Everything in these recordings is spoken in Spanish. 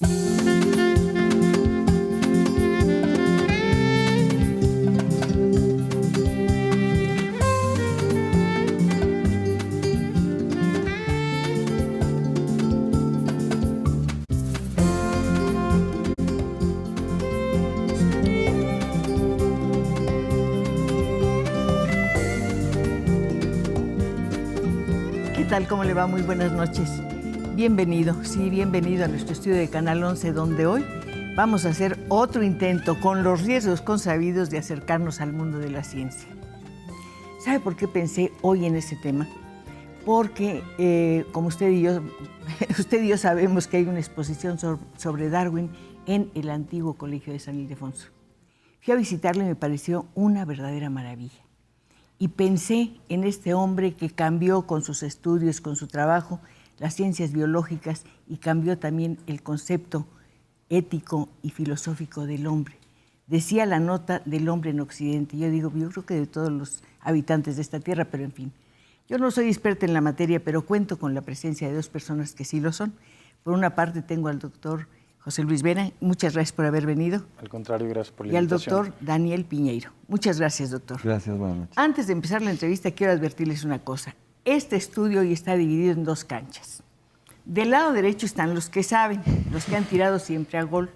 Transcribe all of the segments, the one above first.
¿Qué tal? ¿Cómo le va? Muy buenas noches. Bienvenido, bienvenido a nuestro estudio de Canal 11, donde hoy vamos a hacer otro intento con los riesgos consabidos de acercarnos al mundo de la ciencia. ¿Sabe por qué pensé hoy en ese tema? Porque, como usted y yo sabemos que hay una exposición sobre Darwin en el antiguo Colegio de San Ildefonso. Fui a visitarlo y me pareció una verdadera maravilla. Y pensé en este hombre que cambió con sus estudios, con su trabajo, las ciencias biológicas y cambió también el concepto ético y filosófico del hombre. Decía la nota del hombre en Occidente. Yo creo que de todos los habitantes de esta tierra, pero en fin. Yo no soy experta en la materia, pero cuento con la presencia de dos personas que sí lo son. Por una parte tengo al doctor José Luis Vera, muchas gracias por haber venido. Al contrario, gracias por la invitación. Y al doctor Daniel Piñeiro. Muchas gracias, doctor. Gracias, buenas noches. Antes de empezar la entrevista, quiero advertirles una cosa. Este estudio hoy está dividido en dos canchas. Del lado derecho están los que saben, los que han tirado siempre a gol.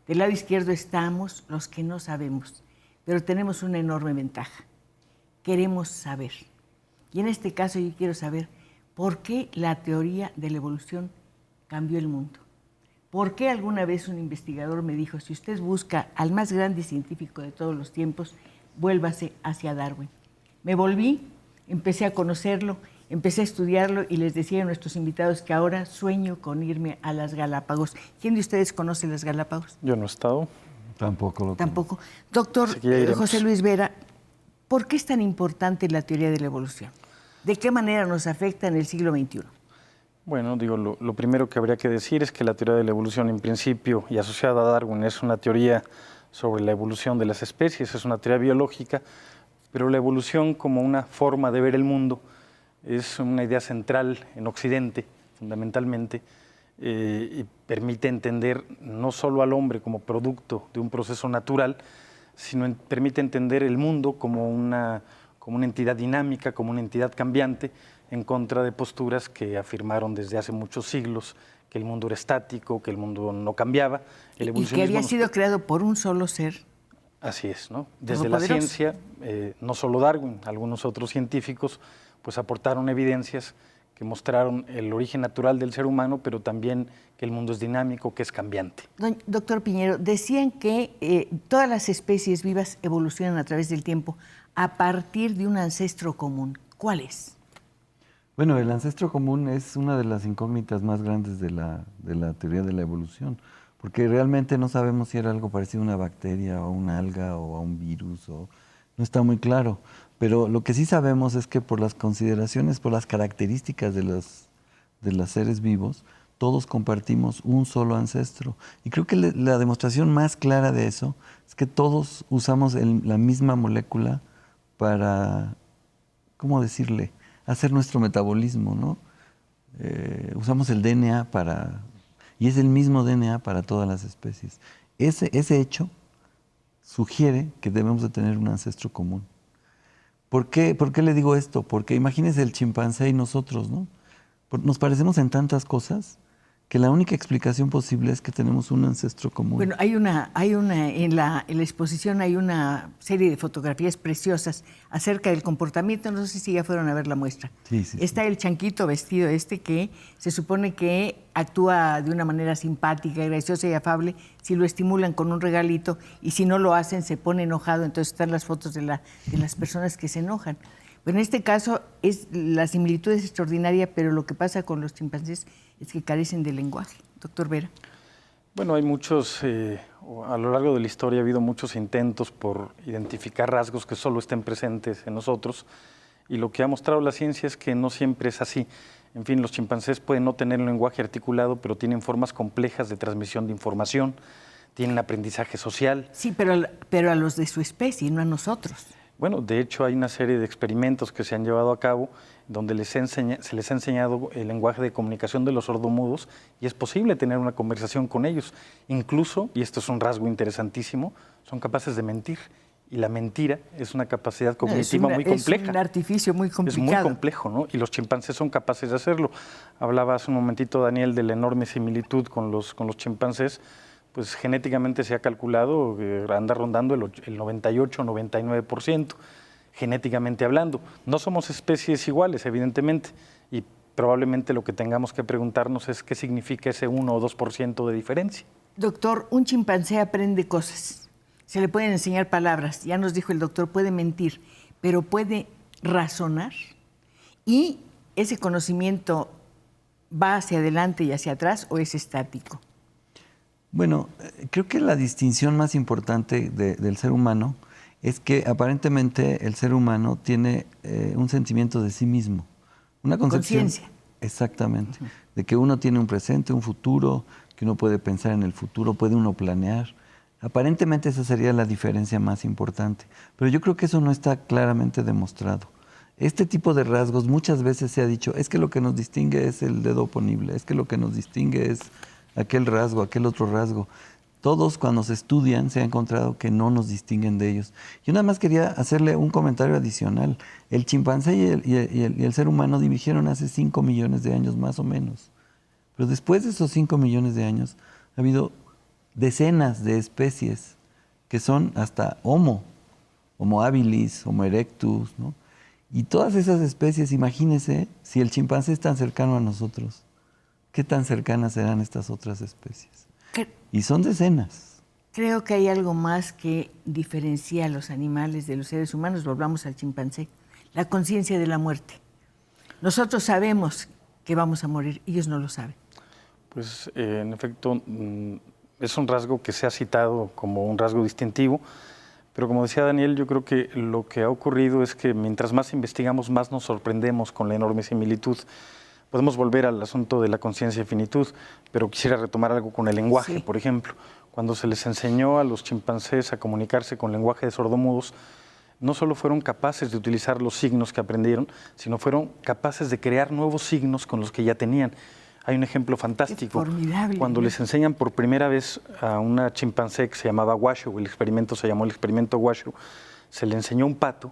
Del lado izquierdo estamos los que no sabemos, pero tenemos una enorme ventaja. Queremos saber. Y en este caso yo quiero saber por qué la teoría de la evolución cambió el mundo. ¿Por qué alguna vez un investigador me dijo, si usted busca al más grande científico de todos los tiempos, vuélvase hacia Darwin? Me volví, empecé a conocerlo, empecé a estudiarlo y les decía a nuestros invitados que ahora sueño con irme a las Galápagos. ¿Quién de ustedes conoce las Galápagos? Yo no he estado. Tampoco. Tampoco. Doctor José Luis Vera, ¿por qué es tan importante la teoría de la evolución? ¿De qué manera nos afecta en el siglo XXI? Bueno, lo primero que habría que decir es que la teoría de la evolución, en principio, y asociada a Darwin, es una teoría sobre la evolución de las especies, es una teoría biológica, pero la evolución como una forma de ver el mundo es una idea central en Occidente, fundamentalmente, y permite entender no solo al hombre como producto de un proceso natural, sino permite entender el mundo como una entidad dinámica, como una entidad cambiante, en contra de posturas que afirmaron desde hace muchos siglos que el mundo era estático, que el mundo no cambiaba. Y que había sido creado por un solo ser. Así es, ¿no? Desde la ciencia, no solo Darwin, algunos otros científicos pues aportaron evidencias que mostraron el origen natural del ser humano, pero también que el mundo es dinámico, que es cambiante. Doctor Piñeiro, decían que todas las especies vivas evolucionan a través del tiempo a partir de un ancestro común. ¿Cuál es? Bueno, el ancestro común es una de las incógnitas más grandes de la teoría de la evolución, porque realmente no sabemos si era algo parecido a una bacteria o a una alga o a un virus, no está muy claro. Pero lo que sí sabemos es que por las consideraciones, por las características de los seres vivos, todos compartimos un solo ancestro. Y creo que la demostración más clara de eso es que todos usamos la misma molécula para, ¿cómo decirle?, hacer nuestro metabolismo, ¿no? Usamos el DNA y es el mismo DNA para todas las especies. Ese hecho sugiere que debemos de tener un ancestro común. ¿Por qué le digo esto? Porque imagínense el chimpancé y nosotros, ¿no? Nos parecemos en tantas cosas que la única explicación posible es que tenemos un ancestro común. Bueno, en la exposición hay una serie de fotografías preciosas acerca del comportamiento, no sé si ya fueron a ver la muestra. Sí. Está el chanquito vestido que se supone que actúa de una manera simpática, graciosa y afable si lo estimulan con un regalito, y si no lo hacen se pone enojado, entonces están las fotos de las personas que se enojan. Pero en este caso la similitud es extraordinaria, pero lo que pasa con los chimpancés es que carecen de lenguaje. Doctor Vera. Bueno, hay muchos, a lo largo de la historia ha habido muchos intentos por identificar rasgos que solo estén presentes en nosotros, y lo que ha mostrado la ciencia es que no siempre es así. En fin, los chimpancés pueden no tener un lenguaje articulado, pero tienen formas complejas de transmisión de información, tienen aprendizaje social. Sí, pero a los de su especie, no a nosotros. Bueno, de hecho hay una serie de experimentos que se han llevado a cabo donde se les ha enseñado el lenguaje de comunicación de los sordomudos y es posible tener una conversación con ellos. Incluso, y esto es un rasgo interesantísimo, son capaces de mentir. Y la mentira es una capacidad cognitiva muy compleja. Es un artificio muy complicado. Es muy complejo, ¿no? Y los chimpancés son capaces de hacerlo. Hablaba hace un momentito, Daniel, de la enorme similitud con los chimpancés. Pues genéticamente se ha calculado que anda rondando el 98-99%, genéticamente hablando. No somos especies iguales, evidentemente, y probablemente lo que tengamos que preguntarnos es qué significa ese 1 o 2% de diferencia. Doctor, un chimpancé aprende cosas. Se le pueden enseñar palabras, ya nos dijo el doctor, puede mentir, pero puede razonar y ese conocimiento va hacia adelante y hacia atrás o es estático. Bueno, creo que la distinción más importante del ser humano es que aparentemente el ser humano tiene un sentimiento de sí mismo, una concepción. Conciencia. Exactamente, de que uno tiene un presente, un futuro, que uno puede pensar en el futuro, puede uno planear. Aparentemente esa sería la diferencia más importante, pero yo creo que eso no está claramente demostrado. Este tipo de rasgos muchas veces se ha dicho, es que lo que nos distingue es el dedo oponible, es que lo que nos distingue es aquel rasgo, aquel otro rasgo. Todos cuando se estudian se ha encontrado que no nos distinguen de ellos. Yo nada más quería hacerle un comentario adicional. El chimpancé y el ser humano divergieron hace 5 millones de años más o menos, pero después de esos 5 millones de años ha habido decenas de especies que son hasta Homo habilis, Homo erectus, ¿no? Y todas esas especies, imagínense, si el chimpancé es tan cercano a nosotros, ¿qué tan cercanas serán estas otras especies? Y son decenas. Creo que hay algo más que diferencia a los animales de los seres humanos, volvamos al chimpancé, la conciencia de la muerte. Nosotros sabemos que vamos a morir, ellos no lo saben. Pues en efecto es un rasgo que se ha citado como un rasgo distintivo, pero como decía Daniel, yo creo que lo que ha ocurrido es que mientras más investigamos, más nos sorprendemos con la enorme similitud. Podemos volver al asunto de la conciencia de finitud, pero quisiera retomar algo con el lenguaje, Sí. por ejemplo. Cuando se les enseñó a los chimpancés a comunicarse con lenguaje de sordomudos, no solo fueron capaces de utilizar los signos que aprendieron, sino fueron capaces de crear nuevos signos con los que ya tenían. Hay un ejemplo fantástico. Qué formidable. Cuando les enseñan por primera vez a una chimpancé que se llamaba Washoe, el experimento se llamó el experimento Washoe, se le enseñó un pato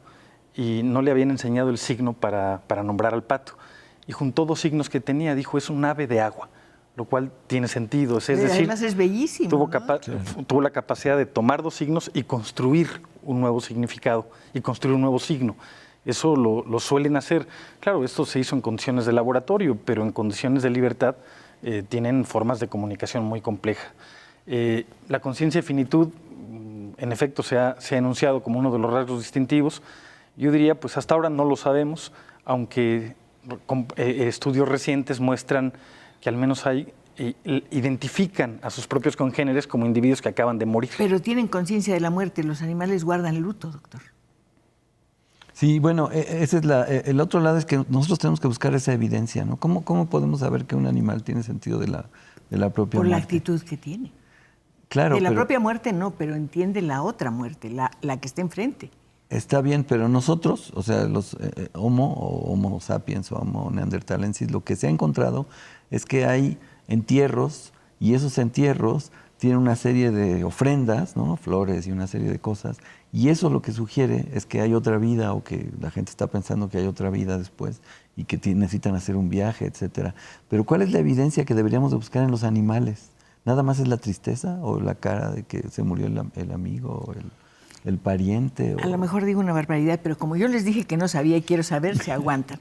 y no le habían enseñado el signo para nombrar al pato. Y juntó 2 signos que tenía, dijo, es un ave de agua, lo cual tiene sentido. Es decir, además es bellísimo, tuvo, ¿no? tuvo la capacidad de tomar 2 signos y construir un nuevo significado y construir un nuevo signo. Eso lo suelen hacer. Claro, esto se hizo en condiciones de laboratorio, pero en condiciones de libertad tienen formas de comunicación muy complejas. La conciencia de finitud, en efecto, se ha enunciado como uno de los rasgos distintivos. Yo diría, pues hasta ahora no lo sabemos, aunque estudios recientes muestran que al menos identifican a sus propios congéneres como individuos que acaban de morir. Pero tienen conciencia de la muerte, los animales guardan luto, doctor. Sí, bueno, ese es el otro lado es que nosotros tenemos que buscar esa evidencia, ¿no? ¿Cómo podemos saber que un animal tiene sentido de la propia Por muerte? la actitud que tiene. Claro, de la pero propia muerte no, pero entiende la otra muerte, la que está enfrente. está bien, pero nosotros, o sea, los Homo sapiens o Homo neanderthalensis, lo que se ha encontrado es que hay entierros y esos entierros tienen una serie de ofrendas, ¿no? Flores y una serie de cosas, y eso lo que sugiere es que hay otra vida o que la gente está pensando que hay otra vida después y que necesitan hacer un viaje, etcétera. Pero ¿cuál es la evidencia que deberíamos de buscar en los animales? ¿Nada más es la tristeza o la cara de que se murió el amigo o el pariente? A lo mejor digo una barbaridad, pero como yo les dije que no sabía y quiero saber, se aguantan.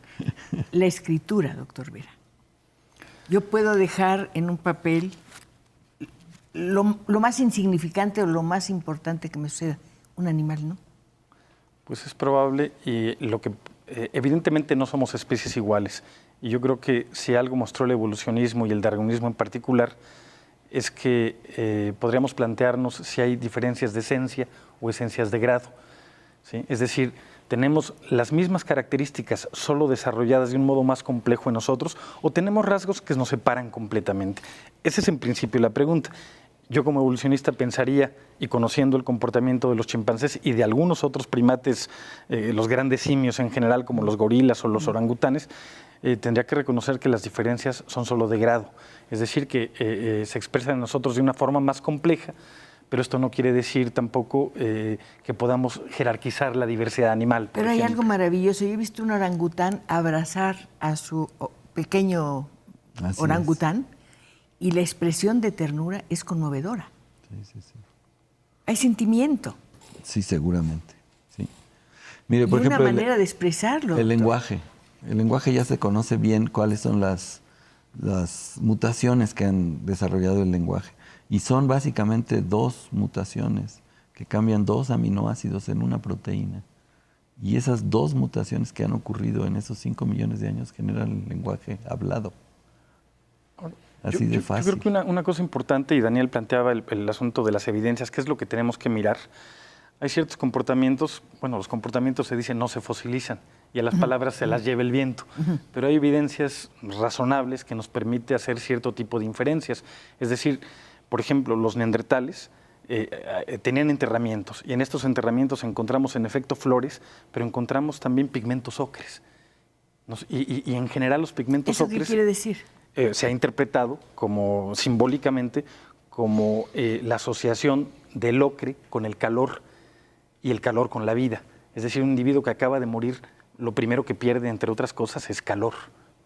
La escritura, doctor Vera. Yo puedo dejar en un papel lo más insignificante o lo más importante que me suceda. Un animal, ¿no? Pues es probable y evidentemente no somos especies iguales. Y yo creo que si algo mostró el evolucionismo y el darwinismo en particular, es que podríamos plantearnos si hay diferencias de esencia o esencias de grado, ¿sí? Es decir, tenemos las mismas características solo desarrolladas de un modo más complejo en nosotros o tenemos rasgos que nos separan completamente. Esa es en principio la pregunta. yo como evolucionista pensaría, y conociendo el comportamiento de los chimpancés y de algunos otros primates, los grandes simios en general, como los gorilas o los orangutanes, tendría que reconocer que las diferencias son solo de grado. Es decir, que se expresan en nosotros de una forma más compleja, pero esto no quiere decir tampoco que podamos jerarquizar la diversidad animal. Pero hay algo maravilloso. Yo he visto un orangután abrazar a su pequeño orangután y la expresión de ternura es conmovedora. Sí. Hay sentimiento. Sí, seguramente. Sí. Mire, por y ejemplo, una manera de expresarlo. El lenguaje. El lenguaje ya se conoce bien cuáles son las mutaciones que han desarrollado el lenguaje. Y son básicamente 2 mutaciones que cambian 2 aminoácidos en una proteína. Y esas 2 mutaciones que han ocurrido en esos 5 millones de años generan el lenguaje hablado. Así de fácil. Yo creo que una cosa importante, y Daniel planteaba el asunto de las evidencias, ¿qué es lo que tenemos que mirar? Hay ciertos comportamientos, bueno, los comportamientos se dice no se fosilizan y a las palabras se las lleva el viento, pero hay evidencias razonables que nos permite hacer cierto tipo de inferencias. Es decir, por ejemplo, los neandertales tenían enterramientos y en estos enterramientos encontramos en efecto flores, pero encontramos también pigmentos ocres. Y en general los pigmentos ocres... ¿Eso qué quiere decir? Se ha interpretado como simbólicamente como la asociación del ocre con el calor y el calor con la vida. Es decir, un individuo que acaba de morir, lo primero que pierde, entre otras cosas, es calor,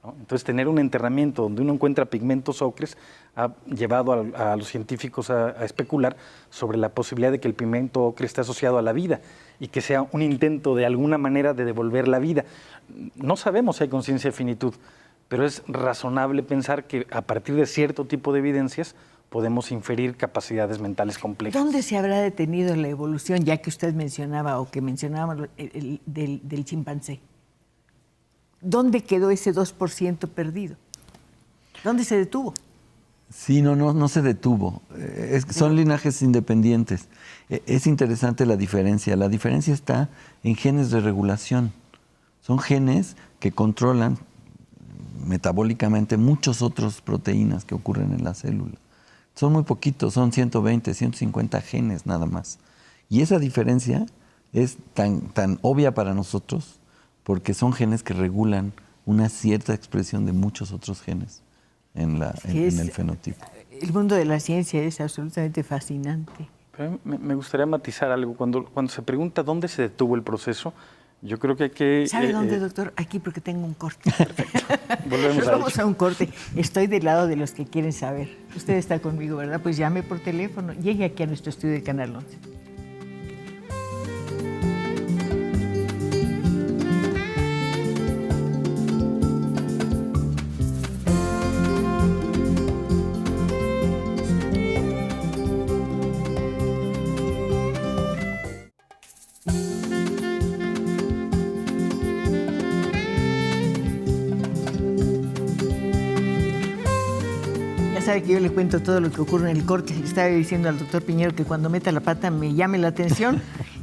¿no? Entonces, tener un enterramiento donde uno encuentra pigmentos ocres ha llevado a los científicos a especular sobre la posibilidad de que el pigmento ocre esté asociado a la vida y que sea un intento de alguna manera de devolver la vida. No sabemos si hay conciencia de finitud, pero es razonable pensar que a partir de cierto tipo de evidencias podemos inferir capacidades mentales complejas. ¿Dónde se habrá detenido la evolución, ya que usted mencionaba o que mencionábamos del chimpancé? ¿Dónde quedó ese 2% perdido? ¿Dónde se detuvo? Sí, no se detuvo. Son linajes independientes. Es interesante la diferencia. La diferencia está en genes de regulación. Son genes que controlan metabólicamente muchas otras proteínas que ocurren en la célula. Son muy poquitos, son 120, 150 genes nada más. Y esa diferencia es tan obvia para nosotros porque son genes que regulan una cierta expresión de muchos otros genes en el fenotipo. El mundo de la ciencia es absolutamente fascinante. Pero me gustaría matizar algo. Cuando se pregunta dónde se detuvo el proceso, yo creo que hay que... ¿Sabe dónde, doctor? Aquí, porque tengo un corte. Perfecto. Vamos a un corte. Estoy del lado de los que quieren saber. Usted está conmigo, ¿verdad? Pues llame por teléfono. Llegue aquí a nuestro estudio de Canal 11. Sabe que yo le cuento todo lo que ocurre en el corte. Le estaba diciendo al doctor Piñero que cuando meta la pata me llame la atención.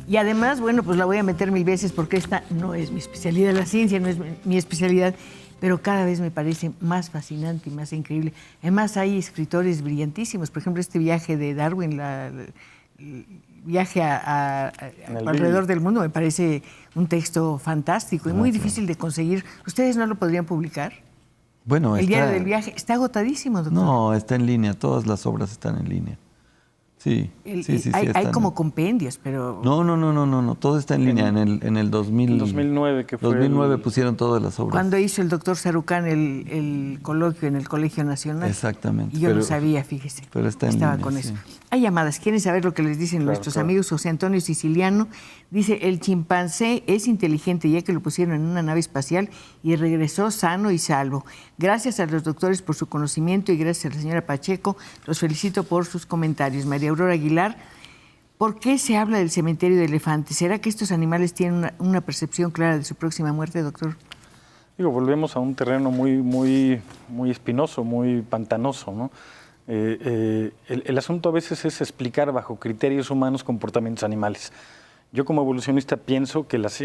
Y además, bueno, pues la voy a meter 1000 veces porque esta no es mi especialidad, la ciencia no es mi especialidad, pero cada vez me parece más fascinante y más increíble. Además, hay escritores brillantísimos. Por ejemplo, este viaje de Darwin, el viaje alrededor del mundo, me parece un texto fantástico y muy difícil de conseguir. ¿Ustedes no lo podrían publicar? Bueno, el diario del viaje está agotadísimo, doctor. No, está en línea, todas las obras están en línea. Sí, sí. Hay como compendios, pero... No, todo está en línea. En el 2009, que fue 2009 pusieron todas las obras. Cuando hizo el doctor Sarucán el coloquio en el Colegio Nacional. Exactamente. Y yo no sabía, fíjese. Pero está en Estaba línea, con eso. sí. Hay llamadas, quieren saber lo que les dicen nuestros amigos. José Antonio Siciliano dice, el chimpancé es inteligente ya que lo pusieron en una nave espacial y regresó sano y salvo. Gracias a los doctores por su conocimiento y gracias a la señora Pacheco. Los felicito por sus comentarios. María Aurora Aguilar, ¿por qué se habla del cementerio de elefantes? ¿Será que estos animales tienen una percepción clara de su próxima muerte, doctor? Volvemos a un terreno muy espinoso, muy pantanoso, ¿no? El asunto a veces es explicar bajo criterios humanos comportamientos animales. Yo como evolucionista pienso que las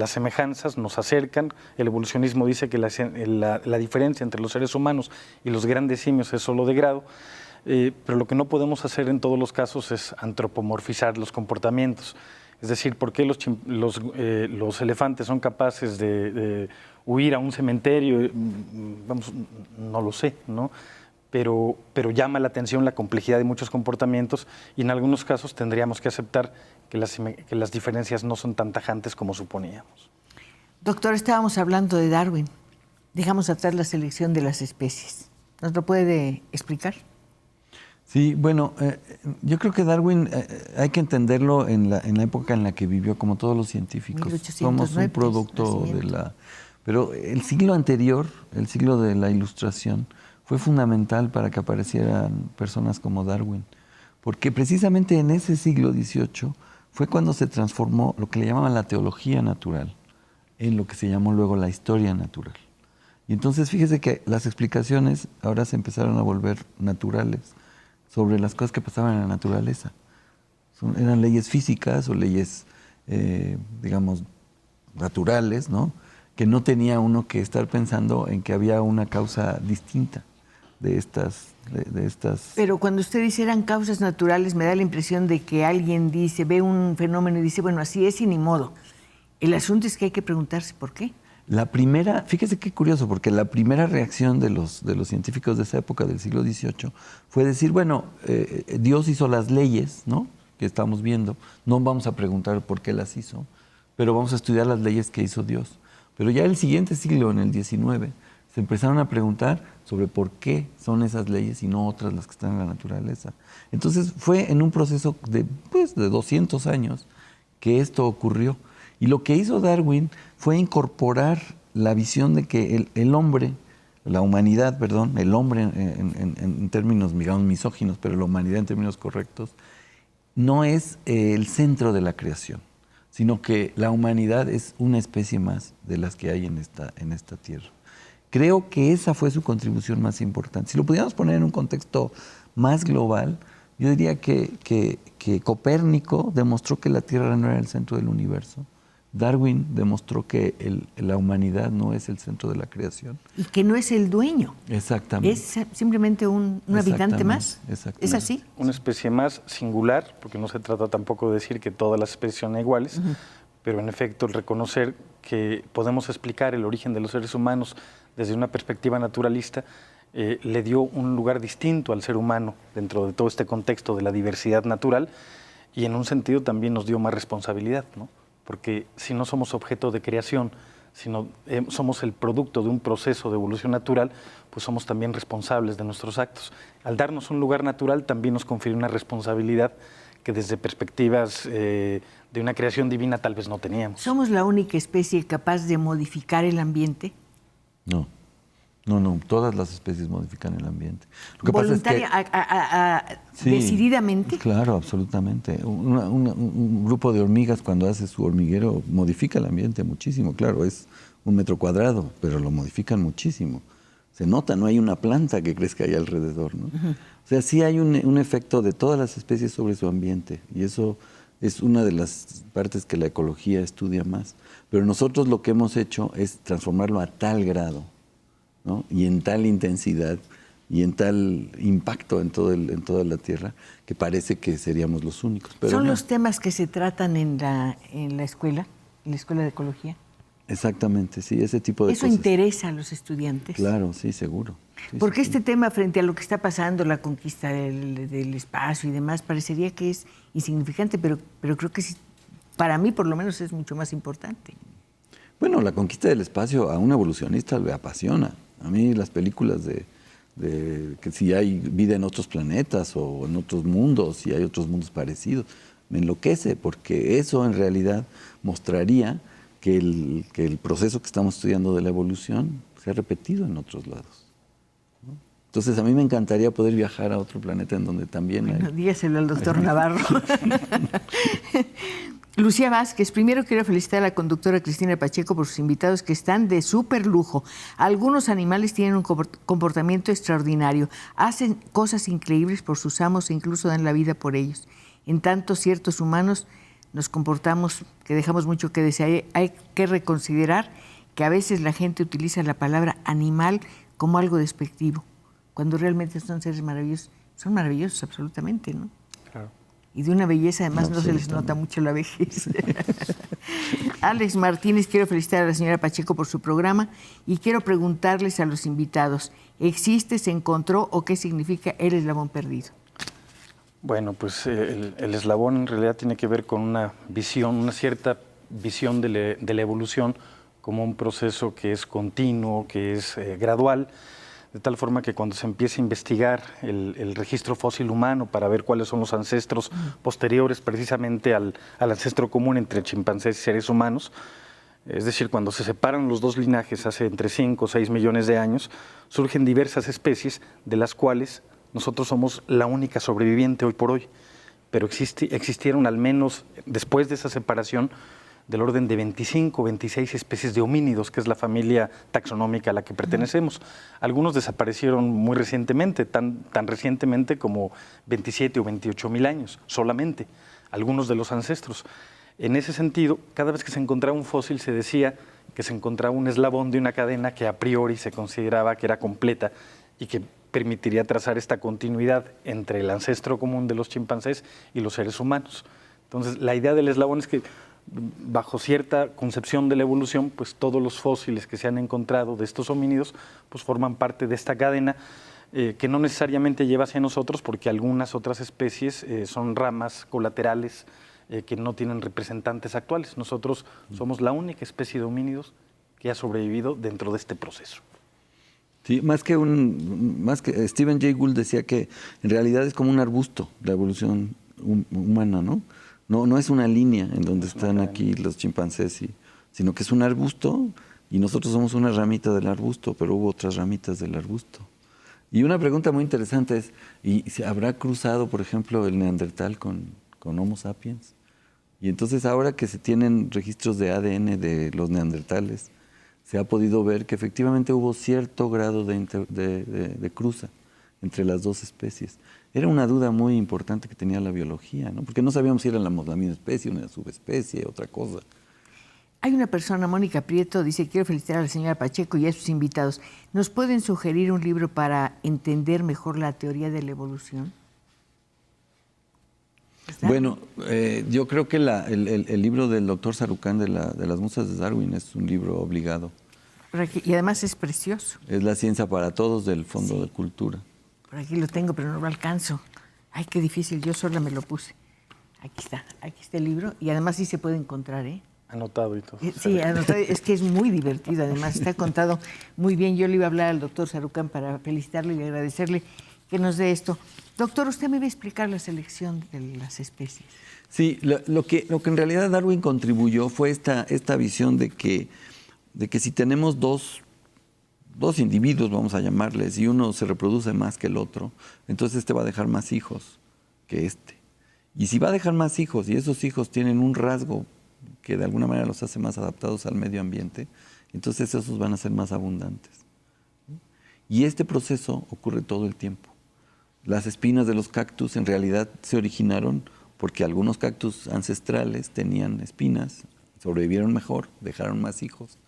semejanzas nos acercan. El evolucionismo dice que la diferencia entre los seres humanos y los grandes simios es solo de grado. pero lo que no podemos hacer en todos los casos es antropomorfizar los comportamientos. Es decir, ¿por qué los elefantes son capaces de huir a un cementerio? Vamos, no lo sé, ¿no? Pero llama la atención la complejidad de muchos comportamientos y en algunos casos tendríamos que aceptar que las diferencias no son tan tajantes como suponíamos. Doctor, estábamos hablando de Darwin. Dejamos atrás la selección de las especies. ¿Nos lo puede explicar? Sí, bueno, yo creo que Darwin hay que entenderlo en la época en la que vivió, como todos los científicos. 1809, somos un producto de la... Pero el siglo anterior, el siglo de la Ilustración, fue fundamental para que aparecieran personas como Darwin, porque precisamente en ese siglo XVIII fue cuando se transformó lo que le llamaban la teología natural en lo que se llamó luego la historia natural. Y entonces fíjese que las explicaciones ahora se empezaron a volver naturales sobre las cosas que pasaban en la naturaleza. Eran leyes físicas o leyes, digamos, naturales, ¿no? Que no tenía uno que estar pensando en que había una causa distinta de estas. Pero cuando usted dice eran causas naturales, me da la impresión de que alguien dice, ve un fenómeno y dice, bueno, así es y ni modo. El asunto es que hay que preguntarse por qué. La primera, fíjese qué curioso, porque la primera reacción de los científicos de esa época, del siglo XVIII, fue decir, bueno, Dios hizo las leyes, ¿no?, que estamos viendo, no vamos a preguntar por qué las hizo, pero vamos a estudiar las leyes que hizo Dios. Pero ya en el siguiente siglo, en el XIX, se empezaron a preguntar sobre por qué son esas leyes y no otras las que están en la naturaleza. Entonces fue en un proceso de 200 años que esto ocurrió. Y lo que hizo Darwin fue incorporar la visión de que el hombre, la humanidad, perdón, el hombre en términos, digamos, misóginos, pero la humanidad en términos correctos, no es el centro de la creación, sino que la humanidad es una especie más de las que hay en esta tierra. Creo que esa fue su contribución más importante. Si lo pudiéramos poner en un contexto más global, yo diría que Copérnico demostró que la Tierra no era el centro del universo. Darwin demostró que la humanidad no es el centro de la creación. Y que no es el dueño. Exactamente. Es simplemente un habitante más. Exactamente. ¿Es así? Una especie más singular, porque no se trata tampoco de decir que todas las especies son iguales, pero en efecto el reconocer que podemos explicar el origen de los seres humanos desde una perspectiva naturalista le dio un lugar distinto al ser humano dentro de todo este contexto de la diversidad natural y en un sentido también nos dio más responsabilidad, ¿no? Porque si no somos objeto de creación, sino somos el producto de un proceso de evolución natural, pues somos también responsables de nuestros actos. Al darnos un lugar natural también nos confiere una responsabilidad que desde perspectivas de una creación divina tal vez no teníamos. ¿Somos la única especie capaz de modificar el ambiente? No, todas las especies modifican el ambiente. Lo que ¿Voluntaria, pasa es que, decididamente? Claro, absolutamente. Un grupo de hormigas cuando hace su hormiguero modifica el ambiente muchísimo. Claro, es 1 metro cuadrado, pero lo modifican muchísimo. Se nota, no hay una planta que crezca ahí alrededor, ¿no? O sea, sí hay un efecto de todas las especies sobre su ambiente y eso es una de las partes que la ecología estudia más. Pero nosotros lo que hemos hecho es transformarlo a tal grado, ¿no?, y en tal intensidad y en tal impacto en toda la Tierra que parece que seríamos los únicos. Pero ¿Son no. los temas que se tratan en la escuela de ecología? Exactamente, sí, ese tipo de ¿Eso cosas. interesa a los estudiantes? Claro, sí, seguro. Sí, Porque sí, este tema, frente a lo que está pasando, la conquista del espacio y demás, parecería que es insignificante, pero creo que sí, para mí por lo menos es mucho más importante. Bueno, la conquista del espacio a un evolucionista le apasiona. A mí las películas de que si hay vida en otros planetas o en otros mundos, si hay otros mundos parecidos, me enloquece, porque eso en realidad mostraría que el proceso que estamos estudiando de la evolución se ha repetido en otros lados, ¿no? Entonces, a mí me encantaría poder viajar a otro planeta en donde también Bueno, hay... dígaselo al doctor Navarro. Lucía Vázquez, primero quiero felicitar a la conductora Cristina Pacheco por sus invitados que están de súper lujo. Algunos animales tienen un comportamiento extraordinario, hacen cosas increíbles por sus amos e incluso dan la vida por ellos. En tanto, ciertos humanos nos comportamos que dejamos mucho que desear. Hay que reconsiderar que a veces la gente utiliza la palabra animal como algo despectivo, cuando realmente son seres maravillosos Son maravillosos, absolutamente, ¿no? Claro. Y de una belleza, además, no se les nota mucho la vejez. Alex Martínez, quiero felicitar a la señora Pacheco por su programa y quiero preguntarles a los invitados, ¿existe, se encontró o qué significa el eslabón perdido? Bueno, pues el eslabón en realidad tiene que ver con una visión, una cierta visión de la evolución como un proceso que es continuo, que es gradual, de tal forma que cuando se empieza a investigar el registro fósil humano para ver cuáles son los ancestros posteriores precisamente al ancestro común entre chimpancés y seres humanos, es decir, cuando se separan los dos linajes hace entre 5 o 6 millones de años, surgen diversas especies de las cuales nosotros somos la única sobreviviente hoy por hoy, pero existieron al menos después de esa separación del orden de 25 o 26 especies de homínidos, que es la familia taxonómica a la que pertenecemos. Algunos desaparecieron muy recientemente, tan recientemente como 27 o 28 mil años, solamente, algunos de los ancestros. En ese sentido, cada vez que se encontraba un fósil se decía que se encontraba un eslabón de una cadena que a priori se consideraba que era completa y que permitiría trazar esta continuidad entre el ancestro común de los chimpancés y los seres humanos. Entonces, la idea del eslabón es que bajo cierta concepción de la evolución, pues todos los fósiles que se han encontrado de estos homínidos pues forman parte de esta cadena que no necesariamente lleva hacia nosotros, porque algunas otras especies son ramas colaterales que no tienen representantes actuales. Nosotros somos la única especie de homínidos que ha sobrevivido dentro de este proceso. Sí, más que Stephen Jay Gould decía que en realidad es como un arbusto la evolución humana, ¿no? No es una línea en donde están aquí los chimpancés, sino que es un arbusto y nosotros somos una ramita del arbusto, pero hubo otras ramitas del arbusto. Y una pregunta muy interesante es, ¿y se habrá cruzado, por ejemplo, el neandertal con Homo sapiens? Y entonces ahora que se tienen registros de ADN de los neandertales, se ha podido ver que efectivamente hubo cierto grado de cruza entre las dos especies. Era una duda muy importante que tenía la biología, ¿no? Porque no sabíamos si era la misma especie, una subespecie, otra cosa. Hay una persona, Mónica Prieto, dice, quiero felicitar a la señora Pacheco y a sus invitados. ¿Nos pueden sugerir un libro para entender mejor la teoría de la evolución? Bueno, yo creo que el libro del doctor Sarucán de las musas de Darwin es un libro obligado. Y además es precioso. Es La ciencia para todos del Fondo de Cultura. Por aquí lo tengo, pero no lo alcanzo. Ay, qué difícil, yo sola me lo puse. Aquí está el libro y además sí se puede encontrar, ¿eh? Anotado y todo. Sí, anotado, es que es muy divertido, además está contado muy bien. Yo le iba a hablar al doctor Sarucán para felicitarle y agradecerle que nos dé esto. Doctor, usted me va a explicar la selección de las especies. Sí, lo que en realidad Darwin contribuyó fue esta visión de que si tenemos dos individuos, vamos a llamarles, y uno se reproduce más que el otro, entonces este va a dejar más hijos que este. Y si va a dejar más hijos y esos hijos tienen un rasgo que de alguna manera los hace más adaptados al medio ambiente, entonces esos van a ser más abundantes. Y este proceso ocurre todo el tiempo. Las espinas de los cactus en realidad se originaron porque algunos cactus ancestrales tenían espinas, sobrevivieron mejor, dejaron más hijos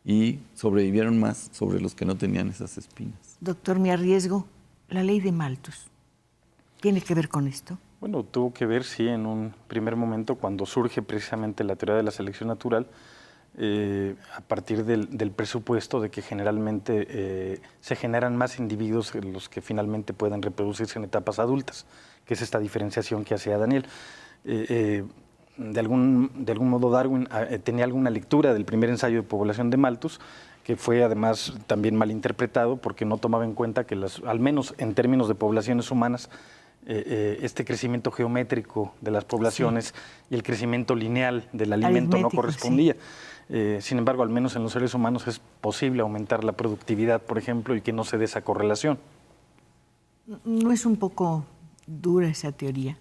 y sobrevivieron más sobre los que no tenían esas espinas. Doctor, me arriesgo. La ley de Malthus, ¿tiene que ver con esto? Bueno, tuvo que ver, sí, en un primer momento cuando surge precisamente la teoría de la selección natural, a partir del presupuesto de que generalmente se generan más individuos los que finalmente puedan reproducirse en etapas adultas, que es esta diferenciación que hacía Daniel. De algún modo Darwin tenía alguna lectura del primer ensayo de población de Malthus, que fue además también mal interpretado porque no tomaba en cuenta que, al menos en términos de poblaciones humanas, este crecimiento geométrico de las poblaciones y el crecimiento lineal del alimento no correspondía. Sí. Sin embargo, al menos en los seres humanos es posible aumentar la productividad, por ejemplo, y que no se dé esa correlación. ¿No es un poco dura esa teoría?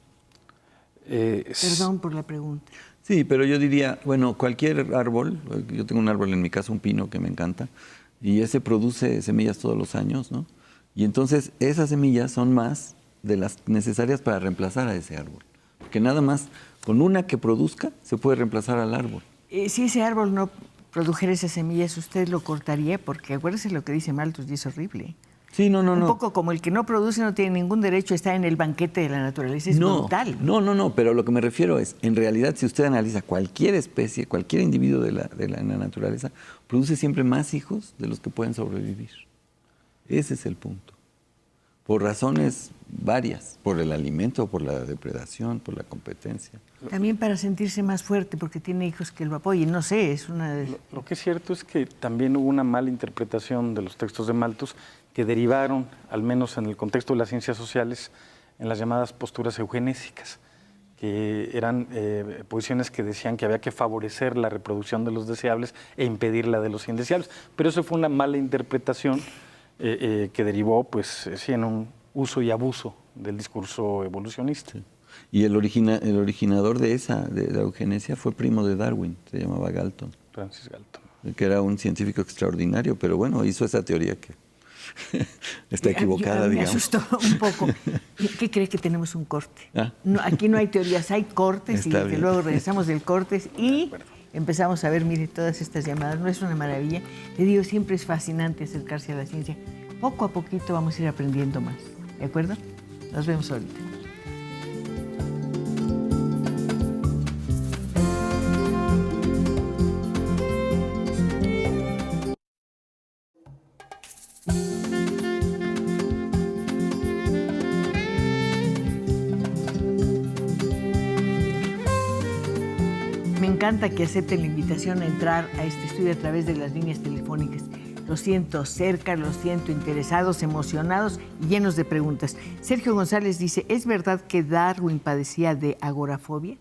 Perdón por la pregunta. Sí, pero yo diría, bueno, cualquier árbol, yo tengo un árbol en mi casa, un pino que me encanta, y ese produce semillas todos los años, ¿no? Y entonces esas semillas son más de las necesarias para reemplazar a ese árbol. Porque nada más con una que produzca se puede reemplazar al árbol. Si ese árbol no produjera esas semillas, ¿usted lo cortaría? Porque acuérdese lo que dice Malthus y es horrible. Sí, no. Un poco como el que no produce no tiene ningún derecho a estar en el banquete de la naturaleza. Es brutal. No, pero lo que me refiero es, en realidad, si usted analiza cualquier especie, cualquier individuo de la naturaleza, produce siempre más hijos de los que pueden sobrevivir. Ese es el punto. Por razones varias, por el alimento, por la depredación, por la competencia. También para sentirse más fuerte, porque tiene hijos que lo apoyen. No sé, es una de... Lo que es cierto es que también hubo una mala interpretación de los textos de Malthus que derivaron, al menos en el contexto de las ciencias sociales, en las llamadas posturas eugenésicas, que eran posiciones que decían que había que favorecer la reproducción de los deseables e impedir la de los indeseables. Pero eso fue una mala interpretación que derivó, pues, sí, en un uso y abuso del discurso evolucionista. Sí. Y el originador de la eugenesia fue primo de Darwin, se llamaba Galton. Francis Galton. Que era un científico extraordinario, pero bueno, hizo esa teoría que está equivocada, me digamos. asustó un poco. ¿Qué cree que tenemos un corte? Ah. No, aquí no hay teorías, hay cortes y desde luego regresamos del corte y empezamos a ver, mire, todas estas llamadas. ¿No es una maravilla? Le digo, siempre es fascinante acercarse a la ciencia. Poco a poquito vamos a ir aprendiendo más. ¿De acuerdo? Nos vemos ahorita. Me encanta que acepten la invitación a entrar a este estudio a través de las líneas telefónicas. Los siento cerca, los siento interesados, emocionados y llenos de preguntas. Sergio González dice, ¿es verdad que Darwin padecía de agorafobia?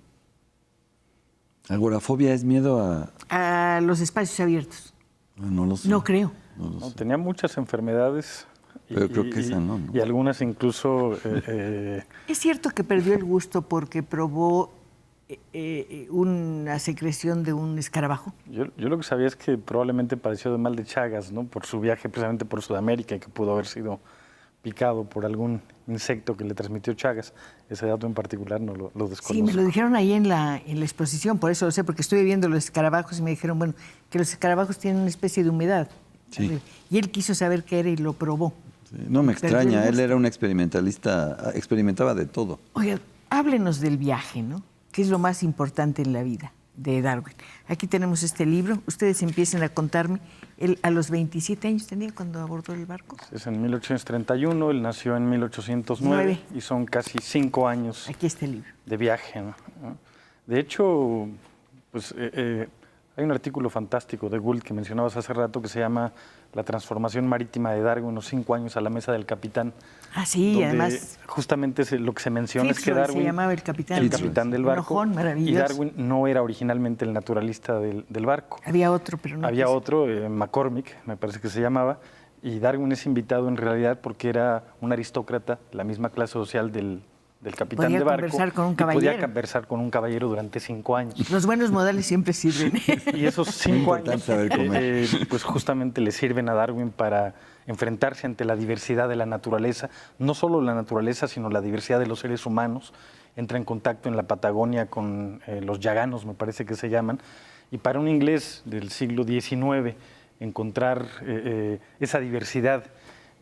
Agorafobia es miedo a los espacios abiertos. No lo sé. No creo. No, tenía muchas enfermedades. Pero creo que esa no. Y algunas incluso... ¿Es cierto que perdió el gusto porque probó una secreción de un escarabajo? Yo lo que sabía es que probablemente padeció de mal de Chagas, ¿no? Por su viaje precisamente por Sudamérica y que pudo haber sido picado por algún insecto que le transmitió Chagas. Ese dato en particular no lo desconozco. Sí, me lo dijeron ahí en la exposición, por eso lo sé, porque estuve viendo los escarabajos y me dijeron, bueno, que los escarabajos tienen una especie de humedad. Sí. Y él quiso saber qué era y lo probó. Sí, no me extraña, él era un experimentalista, experimentaba de todo. Oiga, háblenos del viaje, ¿no? ¿Qué es lo más importante en la vida de Darwin? Aquí tenemos este libro. Ustedes empiecen a contarme. Él a los 27 años tenía cuando abordó el barco. Es en 1831, él nació en 1809 y son casi 5 años Aquí está el libro. De viaje, ¿no? De hecho, pues, hay un artículo fantástico de Gould que mencionabas hace rato que se llama La transformación marítima de Darwin, unos 5 años a la mesa del capitán. Ah, sí, además... Justamente lo que se menciona es que Darwin... se llamaba el capitán. El capitán del barco. Enojón, y Darwin no era originalmente el naturalista del barco. Había otro, pero no... Había otro, McCormick, me parece que se llamaba, y Darwin es invitado en realidad porque era un aristócrata, la misma clase social del capitán de barco. Podía conversar con un caballero. Podía conversar con un caballero durante 5 años. Los buenos modales siempre sirven. Y esos 5 años, saber comer. pues justamente le sirven a Darwin para enfrentarse ante la diversidad de la naturaleza, no solo la naturaleza, sino la diversidad de los seres humanos. Entra en contacto en la Patagonia con los yaganos, me parece que se llaman, y para un inglés del siglo XIX encontrar esa diversidad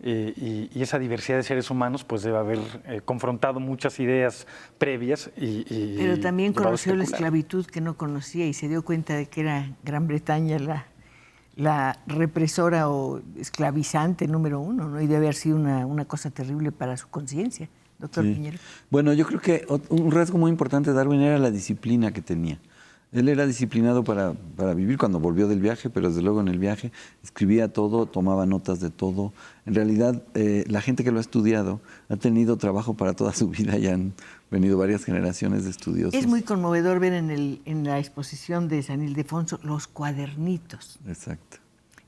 y esa diversidad de seres humanos, pues debe haber confrontado muchas ideas previas. Pero también conoció la especular. esclavitud que no conocía y se dio cuenta de que era Gran Bretaña la represora o esclavizante número 1, ¿no? Y debe haber sido una cosa terrible para su conciencia, doctor Piñero. Bueno, yo creo que un rasgo muy importante de Darwin era la disciplina que tenía. Él era disciplinado para vivir cuando volvió del viaje, pero desde luego en el viaje escribía todo, tomaba notas de todo. En realidad, la gente que lo ha estudiado ha tenido trabajo para toda su vida y han venido varias generaciones de estudiosos. Es muy conmovedor ver en la exposición de San Ildefonso los cuadernitos. Exacto.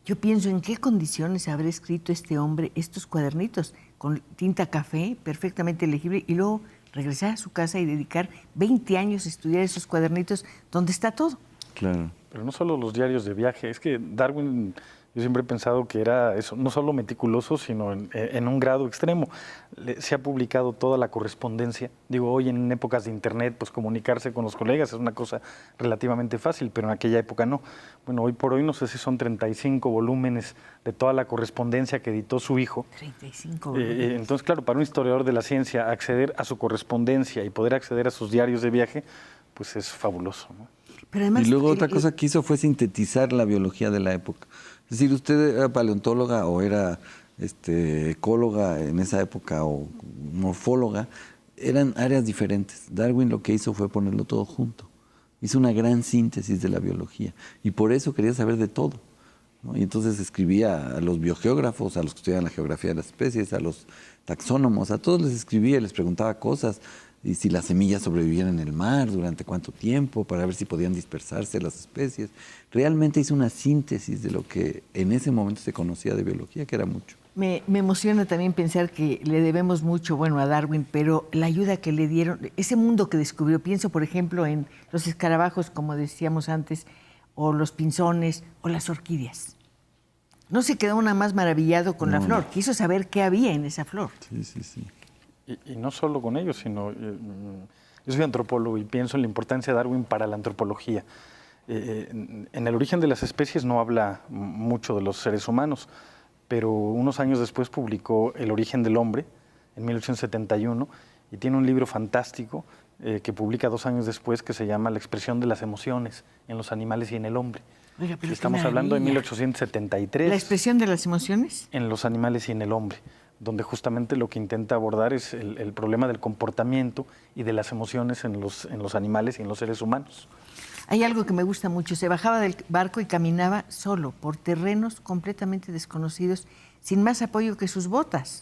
Yo pienso en qué condiciones habrá escrito este hombre estos cuadernitos, con tinta café, perfectamente legible, y luego regresar a su casa y dedicar 20 años a estudiar esos cuadernitos donde está todo. Claro. Pero no solo los diarios de viaje, es que Darwin Yo siempre he pensado que era eso, no solo meticuloso, sino en un grado extremo. Se ha publicado toda la correspondencia. Digo, hoy en épocas de internet, pues comunicarse con los colegas es una cosa relativamente fácil, pero en aquella época no. Bueno, hoy por hoy no sé si son 35 volúmenes de toda la correspondencia que editó su hijo. 35 volúmenes. Entonces, claro, para un historiador de la ciencia, acceder a su correspondencia y poder acceder a sus diarios de viaje, pues es fabuloso, ¿no? Pero además, Y luego otra cosa que hizo fue sintetizar la biología de la época. Es decir, usted era paleontóloga o era ecóloga en esa época o morfóloga, eran áreas diferentes. Darwin lo que hizo fue ponerlo todo junto. Hizo una gran síntesis de la biología y por eso quería saber de todo, ¿no? Y entonces escribía a los biogeógrafos, a los que estudiaban la geografía de las especies, a los taxónomos, a todos les escribía y les preguntaba cosas. Y si las semillas sobrevivían en el mar, durante cuánto tiempo, para ver si podían dispersarse las especies. Realmente hizo una síntesis de lo que en ese momento se conocía de biología, que era mucho. Me emociona también pensar que le debemos mucho, bueno, a Darwin, pero la ayuda que le dieron, ese mundo que descubrió, pienso por ejemplo en los escarabajos, como decíamos antes, o los pinzones, o las orquídeas. No se quedó una más maravillado con la flor, quiso saber qué había en esa flor. Sí, sí, sí. Y no solo con ellos, sino yo soy antropólogo y pienso en la importancia de Darwin para la antropología. En el origen de las especies no habla mucho de los seres humanos, pero unos años después publicó El origen del hombre, en 1871, y tiene un libro fantástico que publica 2 años después que se llama La expresión de las emociones en los animales y en el hombre. Oiga, pero Estamos hablando de 1873. ¿La expresión de las emociones? En los animales y en el hombre, donde justamente lo que intenta abordar es el problema del comportamiento y de las emociones en los animales y en los seres humanos. Hay algo que me gusta mucho, se bajaba del barco y caminaba solo por terrenos completamente desconocidos, sin más apoyo que sus botas.